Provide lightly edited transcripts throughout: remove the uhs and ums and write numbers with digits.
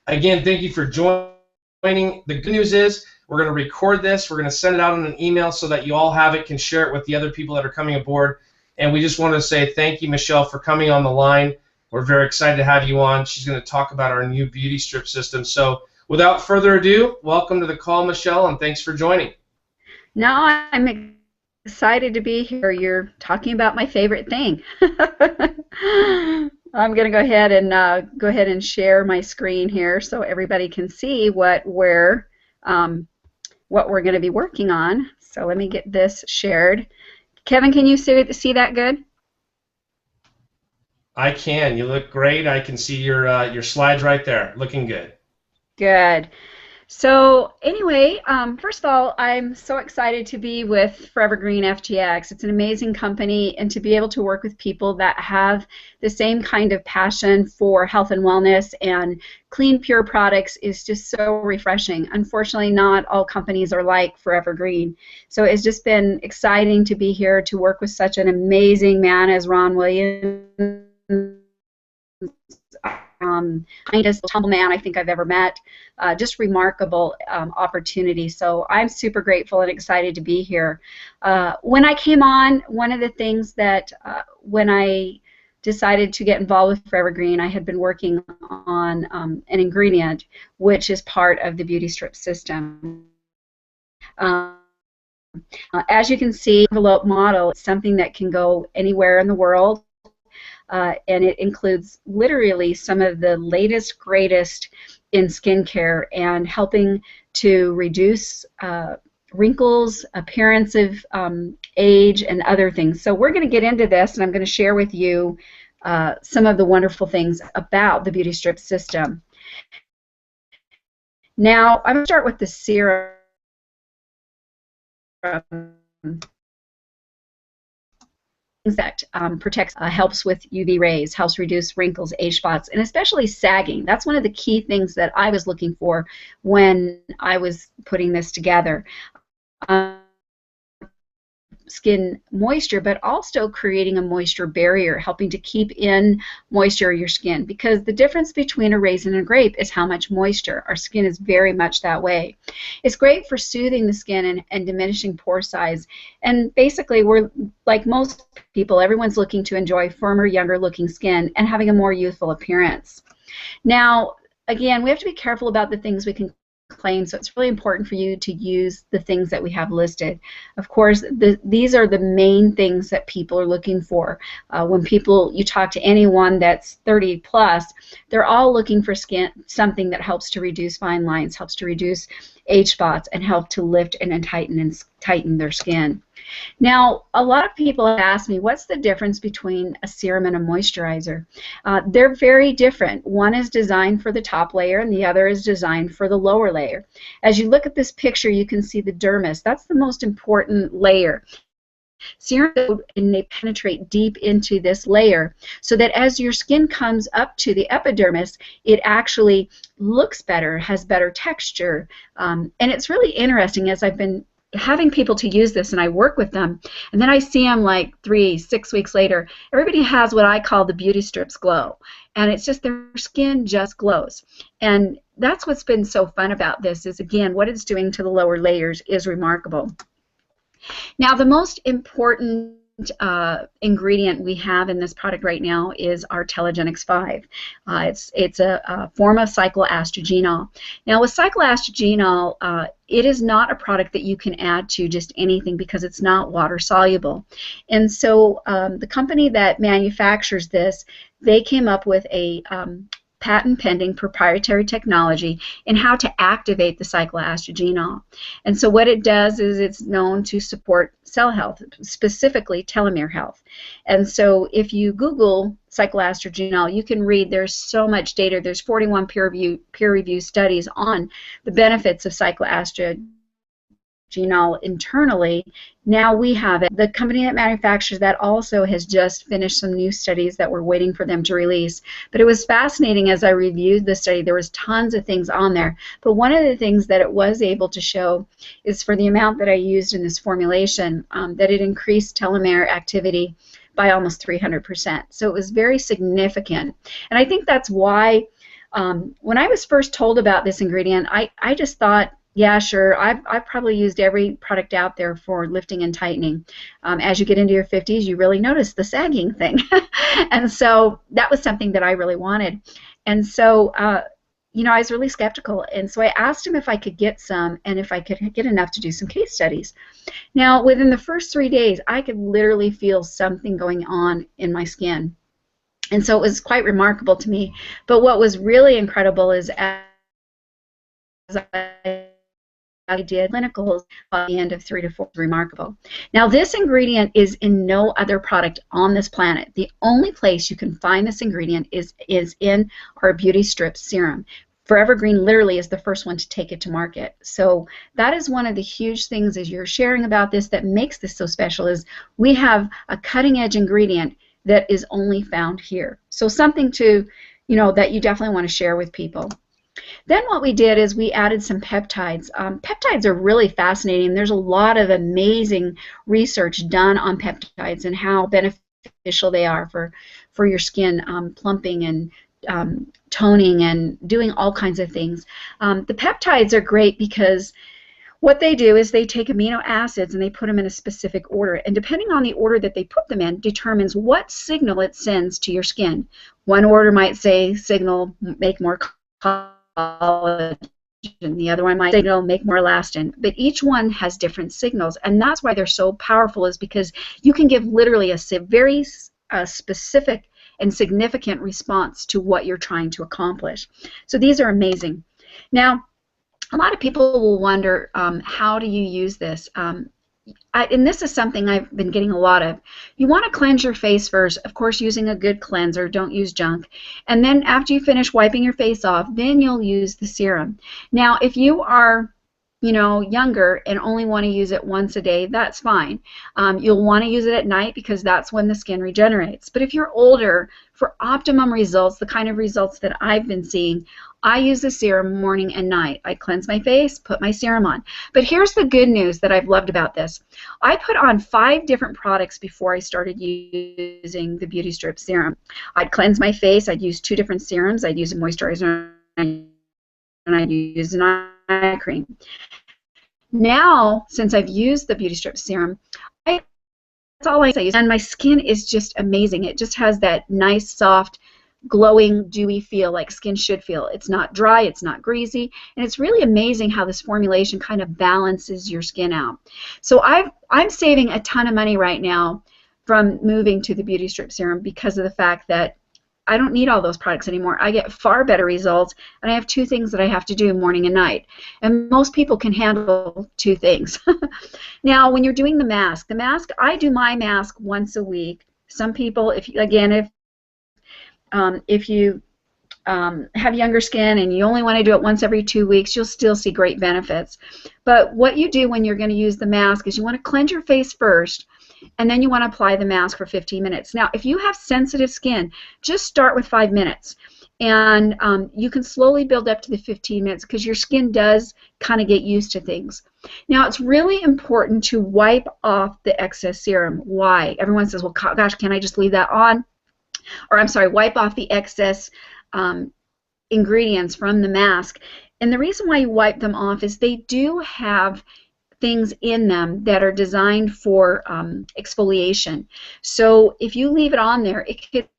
Again, thank you for joining. The good news is we're going to record this. We're going to send it out on an email so that you all have it, can share it with the other people that are coming aboard. And we just want to say thank you, Michelle, for coming on the line. We're very excited to have you on. She's going to talk about our new beauty strip system. So without further ado, welcome to the call, Michelle, and thanks for joining. No, I'm excited to be here. You're talking about my favorite thing. I'm going to go ahead and share my screen here so everybody can see what we're going to be working on. So let me get this shared. Kevin, can you see that good? I can. You look great. I can see your slides right there. Looking good. Good. So anyway, first of all, I'm so excited to be with Forever Green FGX. It's an amazing company, and to be able to work with people that have the same kind of passion for health and wellness and clean, pure products is just so refreshing. Unfortunately, not all companies are like Forever Green. So it's just been exciting to be here to work with such an amazing man as Ron Williams. Kindest, humble man I think I've ever met. Just remarkable opportunity. So I'm super grateful and excited to be here. When I came on, one of the things that when I decided to get involved with Forever Green, I had been working on an ingredient which is part of the beauty strip system. As you can see, envelope model is something that can go anywhere in the world. And it includes literally some of the latest, greatest in skincare and helping to reduce wrinkles, appearance of age, and other things. So we're going to get into this, and I'm going to share with you some of the wonderful things about the beauty strip system. Now, I'm going to start with the serum. That protects, helps with UV rays, helps reduce wrinkles, age spots, and especially sagging. That's one of the key things that I was looking for when I was putting this together. Skin moisture, but also creating a moisture barrier, helping to keep in moisture in your skin, because the difference between a raisin and a grape is how much moisture. Our skin is very much that way. It's great for soothing the skin and diminishing pore size, and basically we're like most people, everyone's looking to enjoy firmer, younger looking skin and having a more youthful appearance. Now again, we have to be careful about the things we can claim, so it's really important for you to use the things that we have listed. Of course, these are the main things that people are looking for. When you talk to anyone that's 30 plus, they're all looking for something that helps to reduce fine lines, helps to reduce age spots, and help to lift and tighten their skin. Now, a lot of people ask me, what's the difference between a serum and a moisturizer? They're very different. One is designed for the top layer, and the other is designed for the lower layer. As you look at this picture, you can see the dermis. That's the most important layer. Serum, and they penetrate deep into this layer so that as your skin comes up to the epidermis, it actually looks better, has better texture, and it's really interesting as I've been having people to use this and I work with them, and then I see them like 3-6 weeks later, everybody has what I call the beauty strips glow, and it's just their skin just glows. And that's what's been so fun about this, is again what it's doing to the lower layers is remarkable. Now the most important ingredient we have in this product right now is our Telogenix 5. It's a form of cycloestrogenol. Now with cycloestrogenol, it is not a product that you can add to just anything because it's not water soluble. And so the company that manufactures this, they came up with a patent-pending proprietary technology in how to activate the cycloestrogenol. And so what it does is it's known to support cell health, specifically telomere health. And so if you Google cycloestrogenol, you can read, there's so much data. There's 41 peer-reviewed studies on the benefits of cycloestrogenol internally. Now we have it. The company that manufactures that also has just finished some new studies that we're waiting for them to release. But it was fascinating as I reviewed the study. There was tons of things on there. But one of the things that it was able to show is for the amount that I used in this formulation, that it increased telomere activity by almost 300%. So it was very significant. And I think that's why When I was first told about this ingredient, I just thought, yeah, sure, I've probably used every product out there for lifting and tightening. As you get into your 50s, you really notice the sagging thing. And so that was something that I really wanted. And so, I was really skeptical. And so I asked him if I could get some and if I could get enough to do some case studies. Now, within the first 3 days, I could literally feel something going on in my skin. And so it was quite remarkable to me. But what was really incredible is as I did clinicals by the end of 3 to 4 remarkable. Now, this ingredient is in no other product on this planet. The only place you can find this ingredient is in our Beauty Strip Serum. Forever Green literally is the first one to take it to market. So that is one of the huge things as you're sharing about this that makes this so special is we have a cutting-edge ingredient that is only found here. So something to, that you definitely want to share with people. Then what we did is we added some peptides. Peptides are really fascinating. There's a lot of amazing research done on peptides and how beneficial they are for your skin, plumping and toning and doing all kinds of things. The peptides are great because what they do is they take amino acids and they put them in a specific order. And depending on the order that they put them in determines what signal it sends to your skin. One order might say signal make more collagen, the other one might signal make more elastin, but each one has different signals, and that's why they're so powerful is because you can give literally a very specific and significant response to what you're trying to accomplish. So these are amazing. Now, a lot of people will wonder, how do you use this? And this is something I've been getting a lot of. You want to cleanse your face first, of course using a good cleanser, don't use junk. And then after you finish wiping your face off, then you'll use the serum. Now, if you are younger and only want to use it once a day, that's fine. You'll want to use it at night because that's when the skin regenerates. But if you're older, for optimum results, the kind of results that I've been seeing, I use the serum morning and night. I cleanse my face, put my serum on. But here's the good news that I've loved about this. I put on 5 different products before I started using the Beauty Strip Serum. I'd cleanse my face, I'd use 2 different serums, I'd use a moisturizer, and I'd use an eye cream. Now, since I've used the Beauty Strip Serum, that's all I use, and my skin is just amazing. It just has that nice, soft, glowing, dewy feel like skin should feel. It's not dry, it's not greasy, and it's really amazing how this formulation kind of balances your skin out. So I'm saving a ton of money right now from moving to the Beauty Strip Serum because of the fact that I don't need all those products anymore. I get far better results, and I have 2 things that I have to do morning and night. And most people can handle 2 things. Now, when you're doing the mask, I do my mask once a week. Some people, if you have younger skin and you only want to do it once every 2 weeks, you'll still see great benefits. But what you do when you're going to use the mask is you want to cleanse your face first, and then you want to apply the mask for 15 minutes. Now, if you have sensitive skin, just start with 5 minutes. And you can slowly build up to the 15 minutes because your skin does kind of get used to things. Now, it's really important to wipe off the excess serum. Why? Everyone says, well, gosh, can't I just leave that on? Or, I'm sorry, wipe off the excess ingredients from the mask. And the reason why you wipe them off is they do have things in them that are designed for exfoliation. So if you leave it on there, it could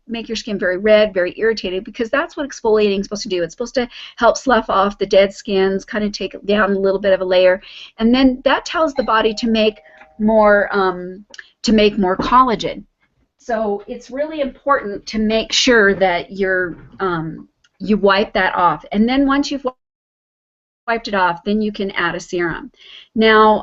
make your skin very red, very irritated, because that's what exfoliating is supposed to do. It's supposed to help slough off the dead skins, kind of take down a little bit of a layer, and then that tells the body to make more collagen. So it's really important to make sure that you wipe that off, and then once you've wiped it off, then you can add a serum. Now,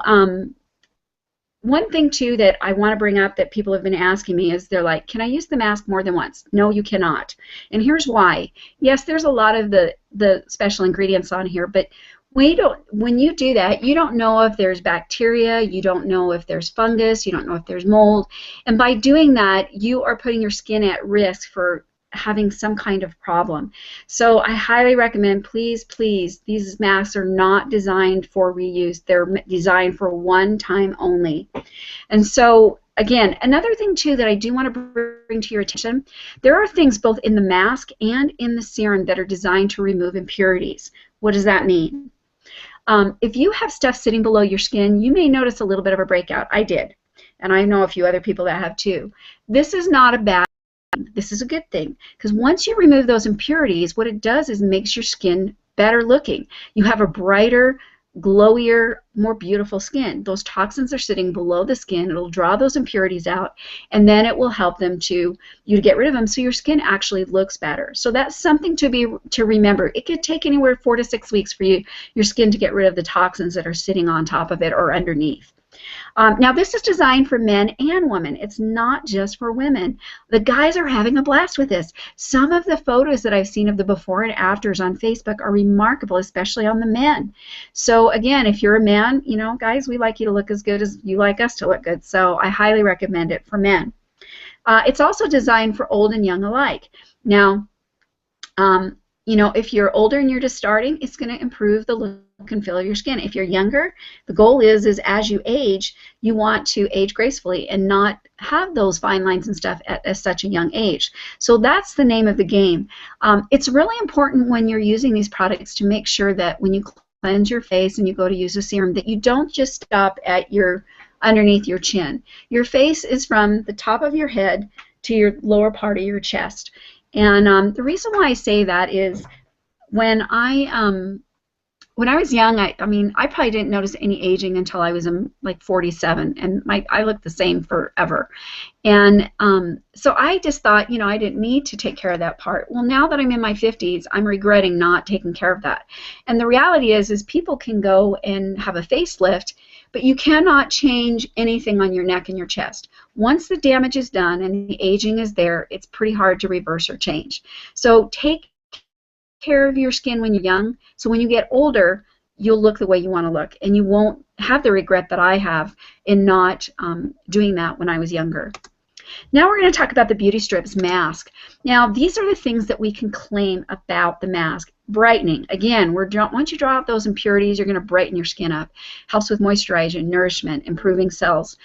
one thing too that I want to bring up that people have been asking me is they're like, can I use the mask more than once? No, you cannot. And here's why. Yes, there's a lot of the special ingredients on here, but when you do that, you don't know if there's bacteria, you don't know if there's fungus, you don't know if there's mold, and by doing that, you are putting your skin at risk for having some kind of problem. So I highly recommend, please, these masks are not designed for reuse. They're designed for one time only. And so Again, another thing too that I do want to bring to your attention, there are things both in the mask and in the serum that are designed to remove impurities. What does that mean? If you have stuff sitting below your skin, you may notice a little bit of a breakout. I did, and I know a few other people that have too. This is not a bad thing. This is a good thing, because once you remove those impurities, what it does is makes your skin better looking. You have a brighter, glowier, more beautiful skin. Those toxins are sitting below the skin. It'll draw those impurities out, and then it will help them you to get rid of them, so your skin actually looks better. So that's something to remember. It could take anywhere 4 to 6 weeks for your skin to get rid of the toxins that are sitting on top of it or underneath. Now this is designed for men and women. It's not just for women. The guys are having a blast with this. Some of the photos that I've seen of the before and afters on Facebook are remarkable, especially on the men. So again, if you're a man, you know, guys, we like you to look as good as you like us to look good. So I highly recommend it for men. It's also designed for old and young alike. Now, you know, if you're older and you're just starting, it's going to improve the look and feel of your skin. If you're younger, the goal is as you age, you want to age gracefully and not have those fine lines and stuff at such a young age. So that's the name of the game. It's really important when you're using these products to make sure that when you cleanse your face and you go to use a serum, that you don't just stop at underneath your chin. Your face is from the top of your head to your lower part of your chest. And the reason why I say that is when I was young, I mean, I probably didn't notice any aging until I was like 47, and I looked the same forever. And so I just thought, you know, I didn't need to take care of that part. Well, now that I'm in my 50s, I'm regretting not taking care of that. And the reality is people can go and have a facelift, but you cannot change anything on your neck and your chest. Once the damage is done and the aging is there, it's pretty hard to reverse or change. So take care of your skin when you're young, so when you get older, you'll look the way you want to look, and you won't have the regret that I have in not doing that when I was younger. Now we're going to talk about the Beauty Strips mask. Now these are the things that we can claim about the mask. Brightening. Again, once you draw out those impurities, you're going to brighten your skin up. Helps with moisturization, nourishment, improving cells.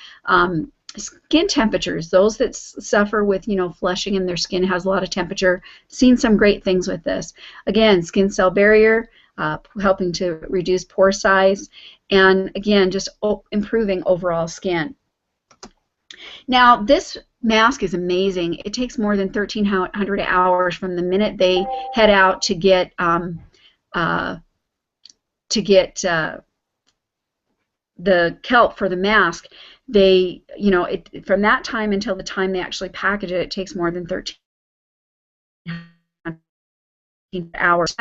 Skin temperatures. Those that suffer with, you know, flushing and their skin has a lot of temperature, seen some great things with this. Again, skin cell barrier, helping to reduce pore size, and again, just improving overall skin. Now this mask is amazing. It takes more than 1,300 hours from the minute they head out to get the kelp for the mask. They, you know, from that time until the time they actually package it, it takes more than 1,300 hours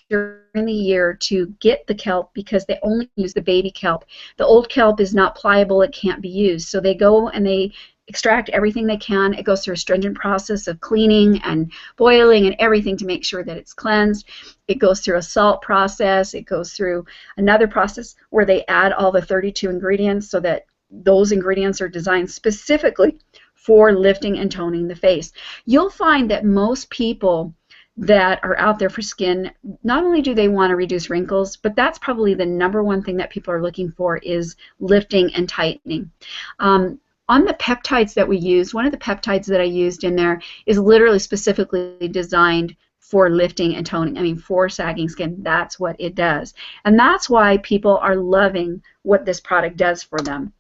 during the year to get the kelp, because they only use the baby kelp. The old kelp is not pliable, it can't be used. So they go and they extract everything they can. It goes through a stringent process of cleaning and boiling and everything to make sure that it's cleansed. It goes through a salt process. It goes through another process where they add all the 32 ingredients, so that those ingredients are designed specifically for lifting and toning the face. You'll find that most people that are out there for skin, not only do they want to reduce wrinkles, but that's probably the #1 thing that people are looking for, is lifting and tightening. On the peptides that we use, one of the peptides that I used in there is literally specifically designed for lifting and toning. I mean, for sagging skin, that's what it does. And that's why people are loving what this product does for them.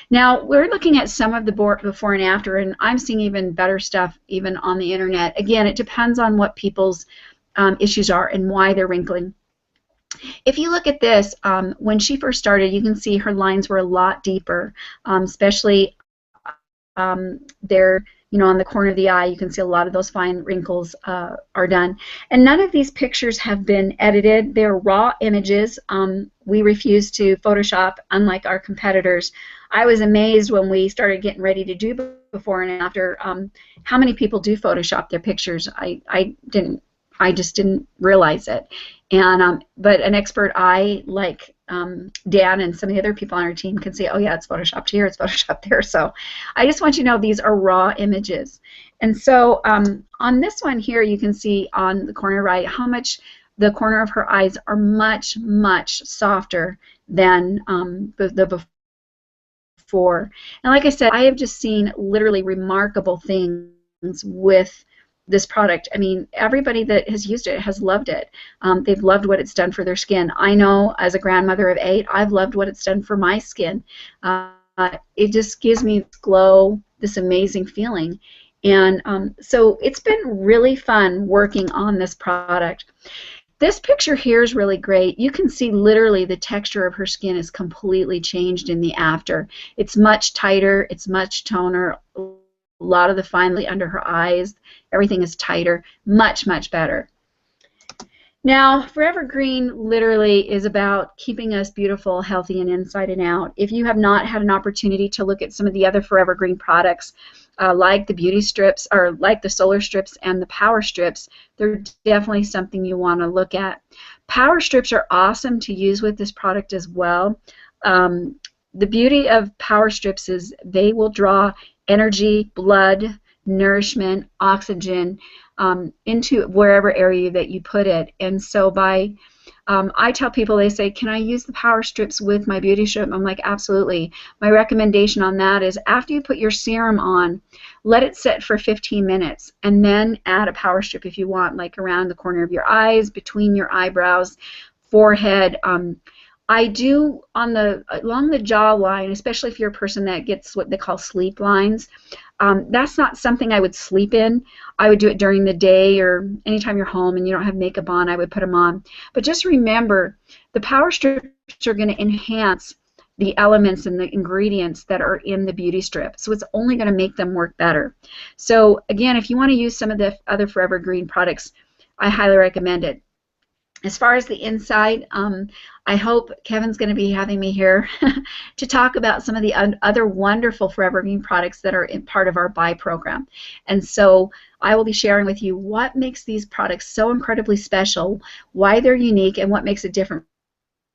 Now, we're looking at some of the before and after, and I'm seeing even better stuff even on the internet. Again, it depends on what people's issues are and why they're wrinkling. If you look at this, when she first started, you can see her lines were a lot deeper, especially there, you know, on the corner of the eye. You can see a lot of those fine wrinkles are done. And none of these pictures have been edited. They're raw images. We refuse to Photoshop, unlike our competitors. I was amazed when we started getting ready to do before and after how many people do Photoshop their pictures. I just didn't realize it. And but an expert eye like Dan and some of the other people on our team can say, oh yeah, it's photoshopped here, it's photoshopped there. So I just want you to know these are raw images. And so on this one here, you can see on the corner right how much the corner of her eyes are much, much softer than the before. And like I said, I have just seen literally remarkable things with this product. I mean, everybody that has used it has loved it. They've loved what it's done for their skin. I know as a grandmother of 8, I've loved what it's done for my skin. It just gives me this glow, this amazing feeling. And so it's been really fun working on this product. This picture here is really great. You can see literally the texture of her skin is completely changed in the after. It's much tighter, it's much toner, a lot of the fine line under her eyes, everything is tighter, much, much better. Now, Forever Green literally is about keeping us beautiful, healthy, and inside and out. If you have not had an opportunity to look at some of the other Forever Green products, like the beauty strips, or like the solar strips and the power strips, they're definitely something you want to look at. Power strips are awesome to use with this product as well. The beauty of power strips is they will draw energy, blood, nourishment, oxygen into wherever area that you put it. And so I tell people, they say, can I use the power strips with my beauty strip? I'm like, absolutely. My recommendation on that is after you put your serum on, let it sit for 15 minutes and then add a power strip if you want, like around the corner of your eyes, between your eyebrows, forehead. I do along the jawline, especially if you're a person that gets what they call sleep lines. That's not something I would sleep in. I would do it during the day or anytime you're home and you don't have makeup on, I would put them on. But just remember, the power strips are going to enhance the elements and the ingredients that are in the beauty strip. So it's only going to make them work better. So again, if you want to use some of the other Forever Green products, I highly recommend it. As far as the inside, I hope Kevin's going to be having me here to talk about some of the other wonderful Forever Green products that are part of our Buy program. And so I will be sharing with you what makes these products so incredibly special, why they're unique, and what makes it different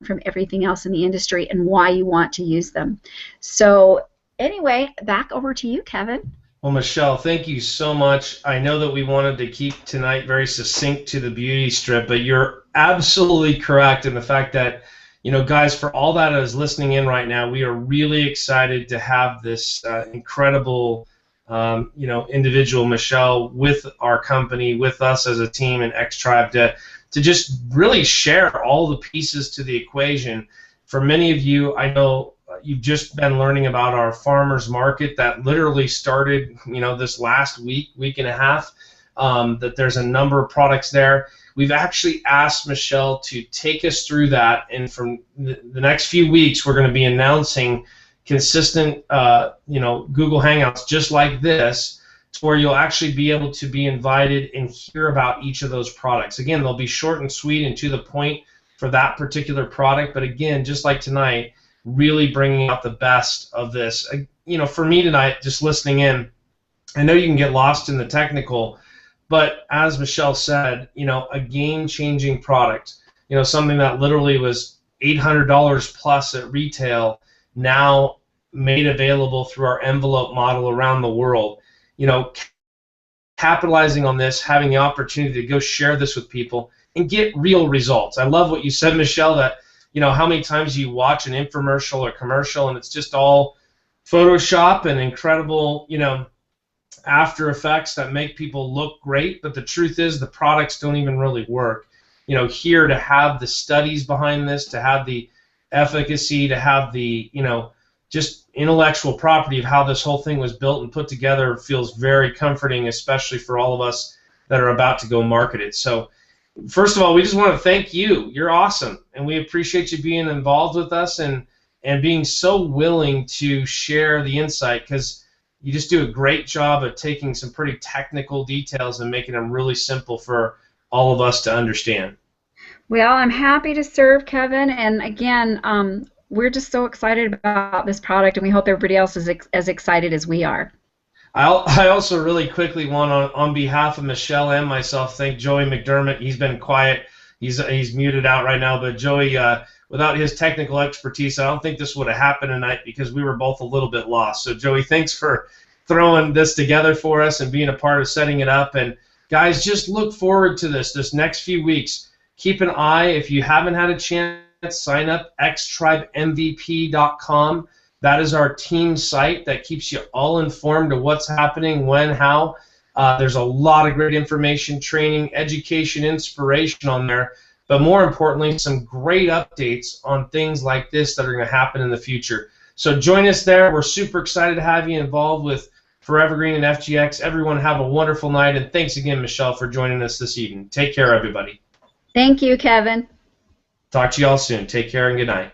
from everything else in the industry, and why you want to use them. So anyway, back over to you, Kevin. Well, Michelle, thank you so much. I know that we wanted to keep tonight very succinct to the beauty strip, but you're absolutely correct in the fact that, guys, for all that is listening in right now, we are really excited to have this incredible, individual, Michelle, with our company, with us as a team in X Tribe to just really share all the pieces to the equation. For many of you, I know you've just been learning about our farmers market that literally started, this last week and a half, that there's a number of products there. We've actually asked Michelle to take us through that, and from the next few weeks, we're going to be announcing consistent, Google Hangouts just like this, to where you'll actually be able to be invited and hear about each of those products. Again, they'll be short and sweet and to the point for that particular product, but again, just like tonight, really bringing out the best of this. For me tonight, just listening in, I know you can get lost in the technical, but as Michelle said, a game-changing product, something that literally was $800 plus at retail, now made available through our envelope model around the world. Capitalizing on this, having the opportunity to go share this with people and get real results. I love what you said, Michelle, that how many times you watch an infomercial or commercial and it's just all Photoshop and incredible, after effects that make people look great, but the truth is the products don't even really work. Here to have the studies behind this, to have the efficacy, to have the, just intellectual property of how this whole thing was built and put together feels very comforting, especially for all of us that are about to go market it. So first of all, we just want to thank you. You're awesome, and we appreciate you being involved with us and being so willing to share the insight, because you just do a great job of taking some pretty technical details and making them really simple for all of us to understand. Well, I'm happy to serve, Kevin, and again, we're just so excited about this product, and we hope everybody else is as excited as we are. I also really quickly want, on behalf of Michelle and myself, thank Joey McDermott. He's been quiet. He's muted out right now, but Joey, without his technical expertise, I don't think this would have happened tonight, because we were both a little bit lost. So Joey, thanks for throwing this together for us and being a part of setting it up. And guys, just look forward to this next few weeks. Keep an eye. If you haven't had a chance, sign up, xtribemvp.com. That is our team site that keeps you all informed of what's happening, when, how. There's a lot of great information, training, education, inspiration on there, but more importantly, some great updates on things like this that are going to happen in the future. So join us there. We're super excited to have you involved with Forever Green and FGX. Everyone have a wonderful night, and thanks again, Michelle, for joining us this evening. Take care, everybody. Thank you, Kevin. Talk to you all soon. Take care and good night.